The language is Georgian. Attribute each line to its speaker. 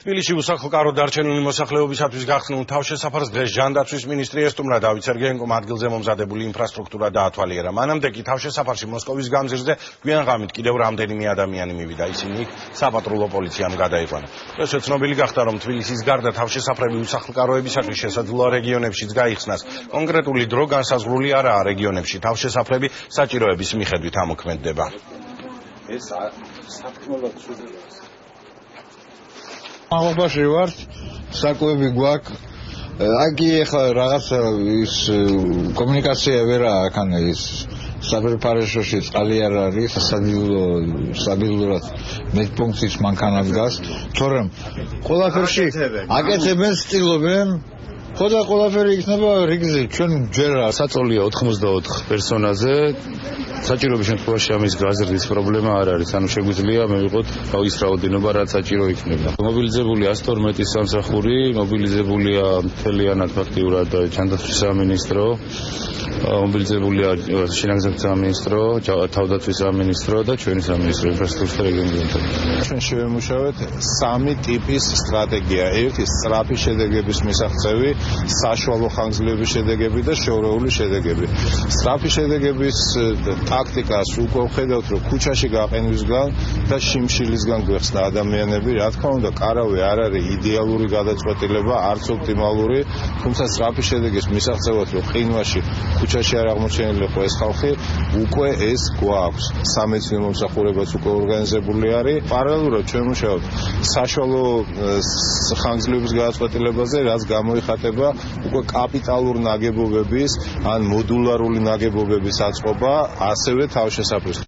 Speaker 1: თბილისში უსახლკარო დარჩენილი მოსახლეობისათვის გახსნილ თავშესაფარს დღეს ჟანდაცვის მინისტრი ესტუმრა დავით სერგეენკომ ადგილზე მომზადებული ინფრასტრუქტურა დაათვალიერა. მანამდე კი თავშესაფარში მოსკოვის გამზირზე გვიან ღამით კიდევ რამდენიმე ადამიანი მივიდა. ისინი საპატრულო პოლიციამ გადაიყვანა. დღეს ცნობილი გახდა, რომ თბილისის გარდა თავშესაფრები უსახლკაროებისათვის შესაძლოა რეგიონებშიც გაიხსნას. კონკრეტული დრო განსაზღვრული არაა რეგიონებში თავშესაფრები საჭიროების მიხედვით ამოქმედდება.
Speaker 2: ეს საფრთხეულად სრულდება.
Speaker 3: მაღლობაში ვართ, საკვები გვაქვს. Აქ ეხლა რაღაცა ის კომუნიკაცია ვერაა, აქ ის საფერფარეშოში წყალი არ არის, სტაბილურად მეტპუნქტის მანქანა დგას, თორემ ყველაფერში აკეთებენ, ცდილობენ. ხოდა ყველაფერი იქნება რიგზე, ჩვენ ჯერ
Speaker 4: საწოლია 84 პერსონაზე. საჭიროების შემთხვევაში ამის გაზრდის პრობლემა არ არის, ანუ შეგვიძლია მივიღოთ ის რაოდენობა, რაც საჭირო იქნება. მობილიზებული 112 სამსახური, მობილიზებულია მთლიანად ფაქტიურად ჯანდაცვის სამინისტრო, მობილიზებულია შინაგანების სამინისტრო, თავდაცვის სამინისტრო და ჩვენი სამინისტრო ინფრასტრუქტურა რეგიონული.
Speaker 2: ჩვენ შევემუშავეთ სამი ტიპის სტრატეგია. ერთი სწრაფი შედეგების მისაღწევი, საშუალო ხანგრძლივი შედეგები და შორეული შედეგები. სწრაფი შედეგების ტაქტიკას უკვე ვხედავთ, რომ ქუჩაში გაყენვისგან და შიმშილისგან გვეხსნა ადამიანები. რა თქმა უნდა, კარავე არ არის იდეალური გადაწყვეტილება, არც ოპტიმალური, თუმცა სწრაფი შედეგის მისაღწევად, რომ ყინვაში ქუჩაში არ აღმოჩენილიყო ეს ხალხი, უკვე ეს გვაქვს. სამეცნიერო მომსახურებაც უკვე ორგანიზებული არის. პარალელურად ჩვენ მუშაობთ საშუალო ხანგრძლივობის გადაწყვეტილებაზე, რაც გამოიხატება უკვე კაპიტალურ ნაგებობების ან მოდულარული ნაგებობების აწყობა, ასევე თავშესაფრის